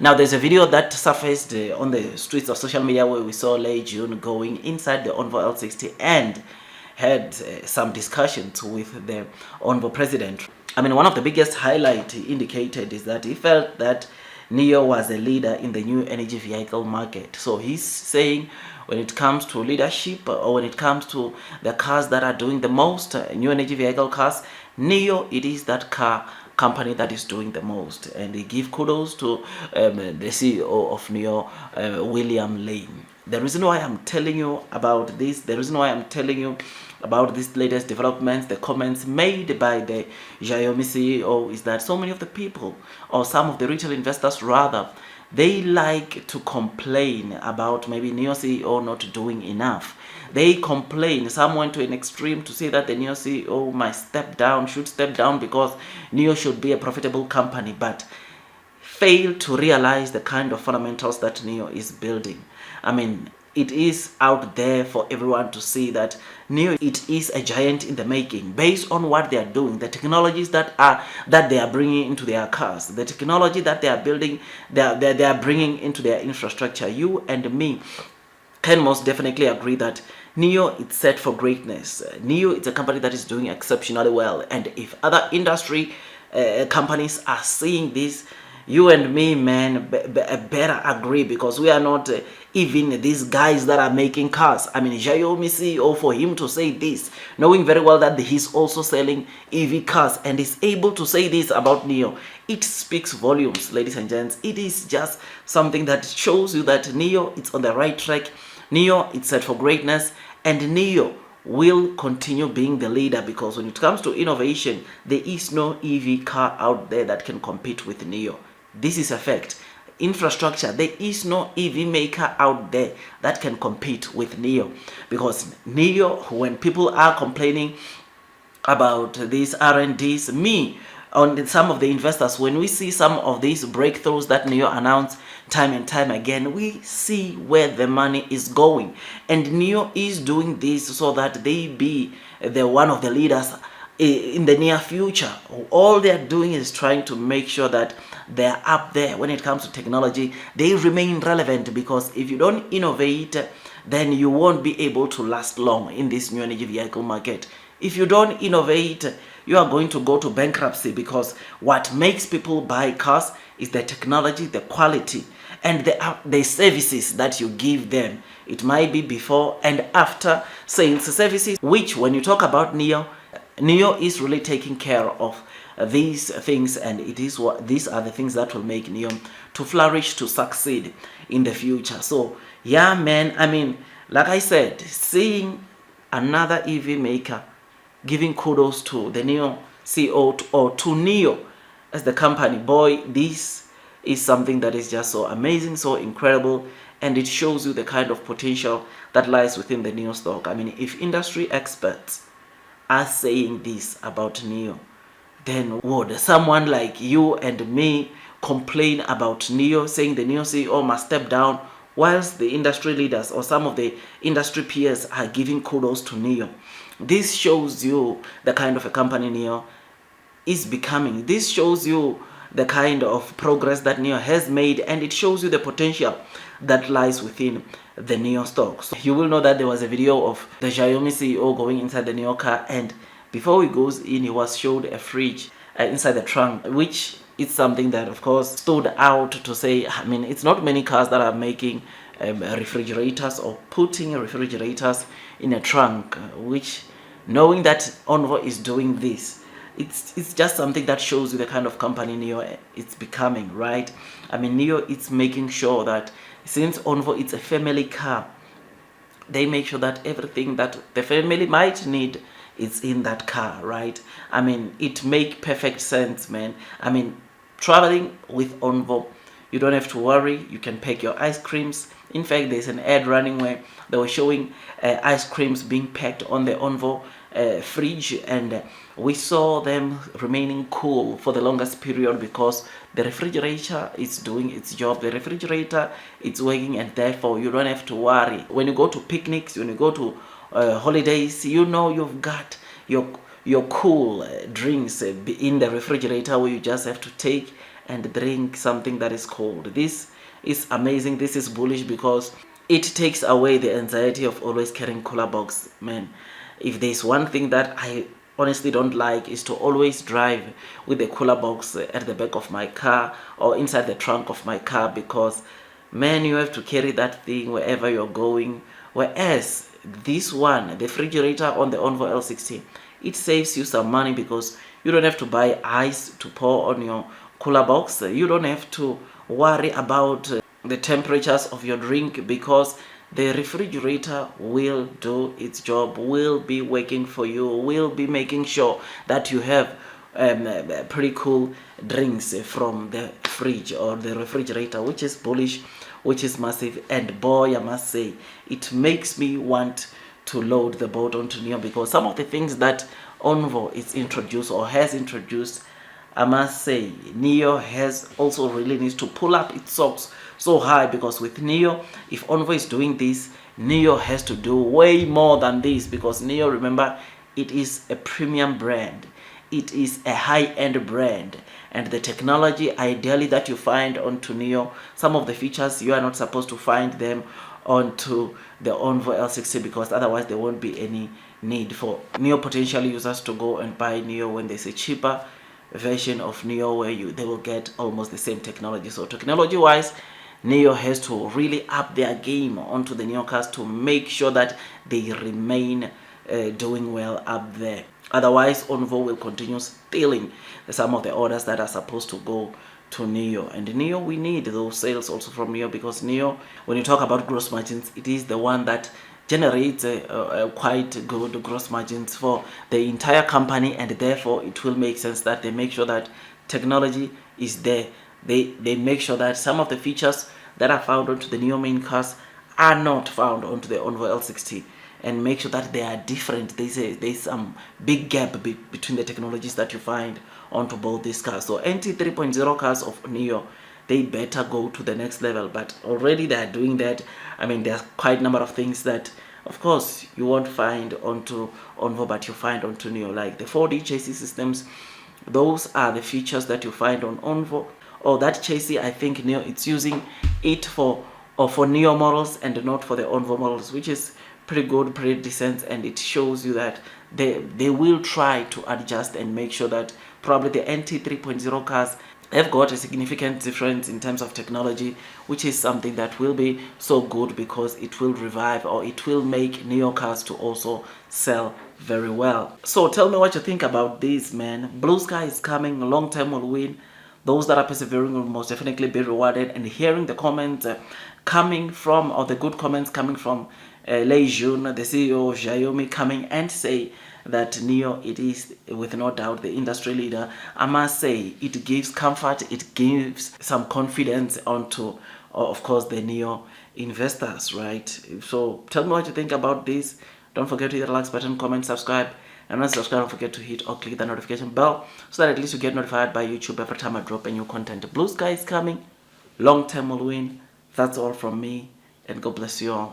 Now, there's a video that surfaced on the streets of social media where we saw Lei Jun going inside the Onvo L60 and had some discussions with the Onvo president. I mean, one of the biggest highlights he indicated is that he felt that Nio was a leader in the new energy vehicle market. So he's saying when it comes to leadership or when it comes to the cars that are doing the most, new energy vehicle cars, Nio, it is that car company that is doing the most. And he give kudos to the CEO of Nio, William Lane. The reason why I'm telling you about this, the reason why I'm telling you about these latest developments, the comments made by the Xiaomi CEO, is that so many of the people, or some of the retail investors rather, they like to complain about maybe Nio CEO not doing enough. They complain, some went to an extreme to say that the Nio CEO might step down, should step down because Nio should be a profitable company, but fail to realize the kind of fundamentals that Nio is building. I mean, it is out there for everyone to see that Nio, it is a giant in the making based on what they are doing, the technologies that they are bringing into their cars, the technology that they are building, they are bringing into their infrastructure. You and me can most definitely agree that Nio is set for greatness. Nio is a company that is doing exceptionally well, and if other industry companies are seeing this, you and me, man, better agree, because we are not even these guys that are making cars. I mean, Xiaomi CEO, for him to say this, knowing very well that he's also selling EV cars and is able to say this about Nio, it speaks volumes, ladies and gents. It is just something that shows you that Nio is on the right track. Nio is set for greatness, and Nio will continue being the leader, because when it comes to innovation, there is no EV car out there that can compete with Nio. This is a fact. Infrastructure, there is no EV maker out there that can compete with Nio, because Nio, when people are complaining about these R&Ds, on some of the investors, when we see some of these breakthroughs that Nio announced time and time again, we see where the money is going, and Nio is doing this so that they be the one of the leaders in the near future. All they're doing is trying to make sure that they're up there when it comes to technology. They remain relevant, because if you don't innovate, then you won't be able to last long in this new energy vehicle market. If you don't innovate, you are going to go to bankruptcy, because what makes people buy cars is the technology, the quality, and the services that you give them. It might be before and after sales services, which when you talk about Nio is really taking care of these things, and these are the things that will make Nio to flourish, to succeed in the future. So yeah, man, I mean, like I said, seeing another EV maker giving kudos to the Nio CEO or to Nio as the company, boy, this is something that is just so amazing, so incredible, and it shows you the kind of potential that lies within the Nio stock. I mean, if industry experts are saying this about Nio, then would someone like you and me complain about Nio, saying the Nio CEO must step down, whilst the industry leaders or some of the industry peers are giving kudos to Nio? This shows you the kind of a company Nio is becoming. This shows you the kind of progress that Nio has made, and it shows you the potential that lies within the Nio stock. So you will know that there was a video of the Xiaomi CEO going inside the Nio car, and before he goes in, he was showed a fridge inside the trunk, which is something that of course stood out to say, I mean, it's not many cars that are making refrigerators or putting refrigerators in a trunk, which, knowing that Onvo is doing this, it's just something that shows you the kind of company Nio is becoming, right? I mean, Nio is making sure that since Onvo it's a family car, they make sure that everything that the family might need is in that car, right? I mean, it make perfect sense, man. I mean, traveling with Onvo, you don't have to worry. You can pack your ice creams. In fact, there's an ad running where they were showing ice creams being packed on the Onvo fridge, and we saw them remaining cool for the longest period because the refrigerator is doing its job. The refrigerator is working, and therefore you don't have to worry. When you go to picnics, when you go to holidays, you know you've got your cool drinks in the refrigerator, where you just have to take and drink something that is cold. This is amazing. This is bullish because it takes away the anxiety of always carrying cooler box, man. If there's one thing that I honestly don't like, is to always drive with the cooler box at the back of my car or inside the trunk of my car, because man, you have to carry that thing wherever you're going. Whereas this one, the refrigerator on the Onvo L60, it saves you some money because you don't have to buy ice to pour on your cooler box. You don't have to worry about the temperatures of your drink, because the refrigerator will do its job, will be working for you, will be making sure that you have pretty cool drinks from the fridge or the refrigerator, which is bullish, which is massive. And boy, I must say, it makes me want to load the boat onto Nio, because some of the things that Onvo is introduced or has introduced, I must say, Nio has also really needs to pull up its socks so high, because with Nio, if Onvo is doing this, Nio has to do way more than this, because Nio, remember, it is a premium brand. It is a high-end brand, and the technology ideally that you find onto Nio, some of the features you are not supposed to find them onto the Onvo L60, because otherwise there won't be any need for Nio potential users to go and buy Nio when there's a cheaper version of Nio where they will get almost the same technology. So technology wise, Nio has to really up their game onto the Nio cars to make sure that they remain doing well up there. Otherwise, Onvo will continue stealing some of the orders that are supposed to go to Nio. And Nio, we need those sales also from Nio, because Nio, when you talk about gross margins, it is the one that generates quite good gross margins for the entire company, and therefore it will make sense that they make sure that technology is there. They make sure that some of the features that are found onto the Nio main cars are not found onto the Onvo L60, and make sure that they are different. There's some big gap between the technologies that you find onto both these cars. So NT 3.0 cars of Nio, they better go to the next level, but already they are doing that. I mean, there's quite a number of things that, of course, you won't find onto Onvo, but you find onto Nio, like the 4D chassis systems. Those are the features that you find on Onvo. Or that chassis, I think Nio, it's using it for Nio models and not for the Onvo models, which is pretty good, pretty decent, and it shows you that they will try to adjust and make sure that probably the NT 3.0 cars have got a significant difference in terms of technology, which is something that will be so good, because it will revive, or it will make Nio cars to also sell very well. So tell me what you think about this, man. Blue sky is coming, long term will win. Those that are persevering will most definitely be rewarded. And hearing the comments coming from, or the good comments coming from Lei Jun, the CEO of Xiaomi, coming and say that Nio, it is with no doubt the industry leader, I must say it gives comfort, it gives some confidence onto, of course, the Nio investors, right? So tell me what you think about this. Don't forget to hit the like button, comment, subscribe. And once you subscribe, don't forget to hit or click the notification bell, so that at least you get notified by YouTube every time I drop a new content. Blue sky is coming, long term will win. That's all from me, and God bless you all.